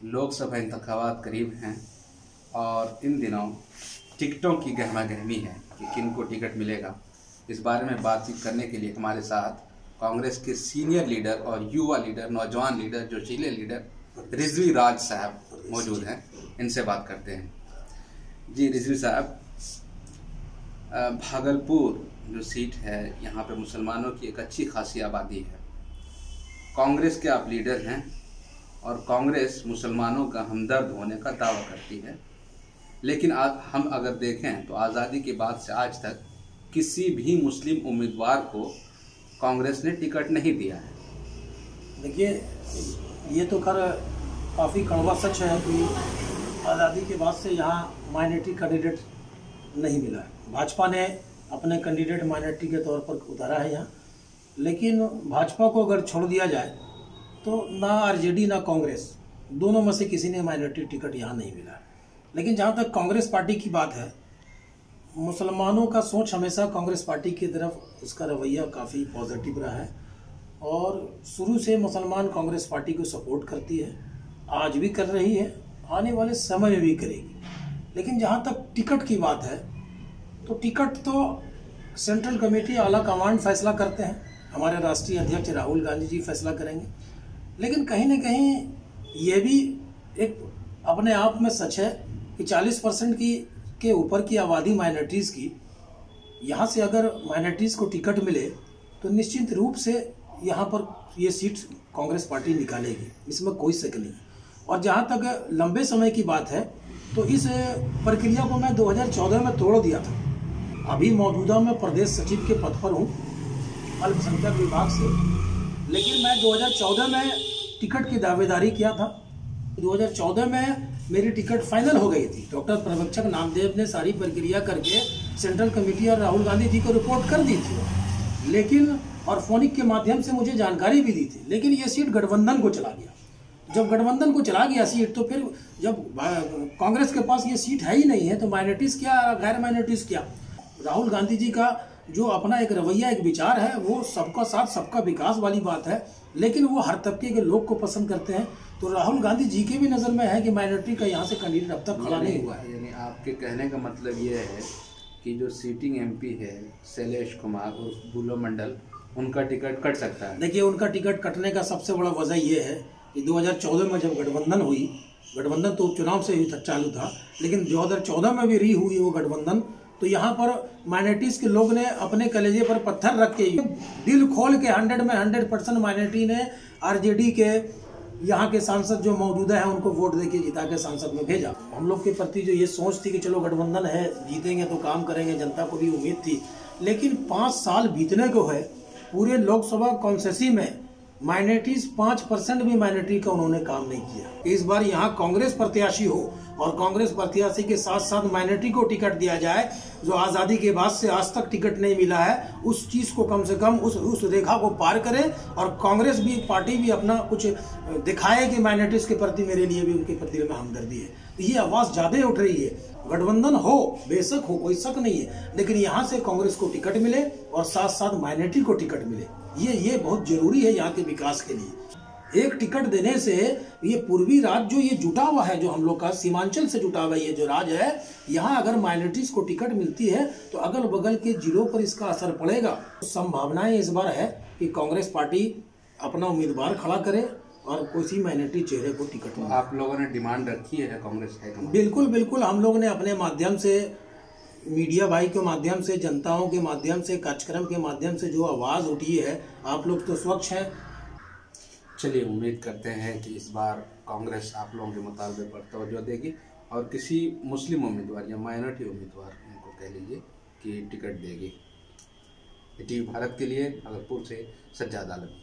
लोकसभा इंतखाबात करीब हैं और इन दिनों टिकटों की गहमा गहमी है कि किन को टिकट मिलेगा। इस बारे में बातचीत करने के लिए हमारे साथ कांग्रेस के सीनियर लीडर और युवा लीडर, नौजवान लीडर, जोशीले लीडर रिजवी राज साहब मौजूद हैं। इनसे बात करते हैं। जी रिजवी साहब, भागलपुर जो सीट है यहाँ पे मुसलमानों की एक अच्छी खासी आबादी है। कांग्रेस के आप लीडर हैं और कांग्रेस मुसलमानों का हमदर्द होने का दावा करती है, लेकिन हम अगर देखें तो आज़ादी के बाद से आज तक किसी भी मुस्लिम उम्मीदवार को कांग्रेस ने टिकट नहीं दिया है। देखिए, ये तो काफ़ी कड़वा सच है कि आज़ादी के बाद से यहाँ माइनॉरिटी कैंडिडेट नहीं मिला है। भाजपा ने अपने कैंडिडेट माइनॉरिटी के तौर पर उतारा है यहाँ, लेकिन भाजपा को अगर छोड़ दिया जाए तो ना आरजेडी ना कांग्रेस, दोनों में से किसी ने माइनॉरिटी टिकट यहाँ नहीं मिला है। लेकिन जहाँ तक कांग्रेस पार्टी की बात है, मुसलमानों का सोच हमेशा कांग्रेस पार्टी की तरफ, उसका रवैया काफ़ी पॉजिटिव रहा है और शुरू से मुसलमान कांग्रेस पार्टी को सपोर्ट करती है, आज भी कर रही है, आने वाले समय में भी करेगी। लेकिन जहाँ तक टिकट की बात है तो टिकट तो सेंट्रल कमेटी, आला कमांड फैसला करते हैं। हमारे राष्ट्रीय अध्यक्ष राहुल गांधी जी फैसला करेंगे। लेकिन कहीं ना कहीं ये भी एक अपने आप में सच है कि 40% के ऊपर की आबादी माइनॉरिटीज़ की, यहाँ से अगर माइनॉरिटीज़ को टिकट मिले तो निश्चित रूप से यहाँ पर ये सीट कांग्रेस पार्टी निकालेगी, इसमें कोई शक नहीं। और जहाँ तक लंबे समय की बात है तो इस प्रक्रिया को मैं 2014 में तोड़ दिया था। अभी मौजूदा मैं प्रदेश सचिव के पद पर हूँ अल्पसंख्यक विभाग से, लेकिन मैं 2014 में टिकट की दावेदारी किया था। 2014 में मेरी टिकट फाइनल हो गई थी। डॉक्टर प्रवक्षक नामदेव ने सारी प्रक्रिया करके सेंट्रल कमेटी और राहुल गांधी जी को रिपोर्ट कर दी थी, लेकिन और फोनिक के माध्यम से मुझे जानकारी भी दी थी। लेकिन ये सीट गठबंधन को चला गया। जब गठबंधन को चला गया सीट, तो फिर जब कांग्रेस के पास ये सीट है ही नहीं है तो माइनॉरिटीज़ क्या, गैर माइनॉरिटीज़ क्या। राहुल गांधी जी का जो अपना एक रवैया, एक विचार है, वो सबका साथ सबका विकास वाली बात है, लेकिन वो हर तबके के लोग को पसंद करते हैं। तो राहुल गांधी जी की भी नज़र में है कि माइनॉरिटी का यहाँ से कैंडिडेट अब तक खड़ा नहीं हुआ है। यानी आपके कहने का मतलब ये है कि जो सीटिंग एमपी है शैलेश कुमार और बुलो मंडल, उनका टिकट कट सकता है। देखिए, उनका टिकट कटने का सबसे बड़ा वजह ये है कि 2014 में जब गठबंधन हुई, गठबंधन तो उपचुनाव से ही चालू था, लेकिन 2014 में भी री हुई वो गठबंधन, तो यहाँ पर माइनॉरिटीज़ के लोग ने अपने कलेजे पर पत्थर रख के दिल खोल के 100 में 100% माइनॉरिटी ने आरजेडी के यहाँ के सांसद जो मौजूदा है उनको वोट देके जिता के सांसद में भेजा। हम लोग के प्रति जो ये सोच थी कि चलो गठबंधन है, जीतेंगे तो काम करेंगे, जनता को भी उम्मीद थी। लेकिन 5 साल बीतने को है, पूरे लोकसभा कॉन्स्टिट्यूंसी में माइनॉरिटीज 5% भी माइनॉरिटी का उन्होंने काम नहीं किया। इस बार यहाँ कांग्रेस प्रत्याशी हो और कांग्रेस प्रत्याशी के साथ साथ माइनॉरिटी को टिकट दिया जाए, जो आज़ादी के बाद से आज तक टिकट नहीं मिला है, उस चीज़ को कम से कम उस रेखा को पार करे और कांग्रेस भी, पार्टी भी अपना कुछ दिखाए कि माइनॉरिटीज के प्रति मेरे लिए भी उनके प्रति में हमदर्दी है। तो ये आवाज़ ज़्यादा उठ रही है। गठबंधन हो, बेशक हो, कोई शक नहीं है, लेकिन यहाँ से कांग्रेस को टिकट मिले और साथ साथ माइनॉरिटी को टिकट मिले, ये बहुत जरूरी है यहाँ के विकास के लिए। एक टिकट देने से ये पूर्वी राज्य जो ये जुटा हुआ है, जो हम लोग का सीमांचल से जुटा हुआ ये जो राज्य है, यहाँ अगर माइनॉरिटीज को टिकट मिलती है तो अगल बगल के जिलों पर इसका असर पड़ेगा। संभावनाएं इस बार है कि कांग्रेस पार्टी अपना उम्मीदवार खड़ा करे और किसी माइनॉरिटी चेहरे को टिकट मिले। आप लोगों ने डिमांड रखी है कांग्रेस है? बिल्कुल बिल्कुल, हम लोग ने अपने माध्यम से, मीडिया भाई के माध्यम से, जनताओं के माध्यम से, कार्यक्रम के माध्यम से जो आवाज़ उठी है, आप लोग तो स्वच्छ हैं। चलिए, उम्मीद करते हैं कि इस बार कांग्रेस आप लोगों के मुतालबे पर तवज्जो देगी और किसी मुस्लिम उम्मीदवार या माइनॉरिटी उम्मीदवार, उनको कह लीजिए कि टिकट देगी। टीवी भारत के लिए भागलपुर से सज्जाद आलम।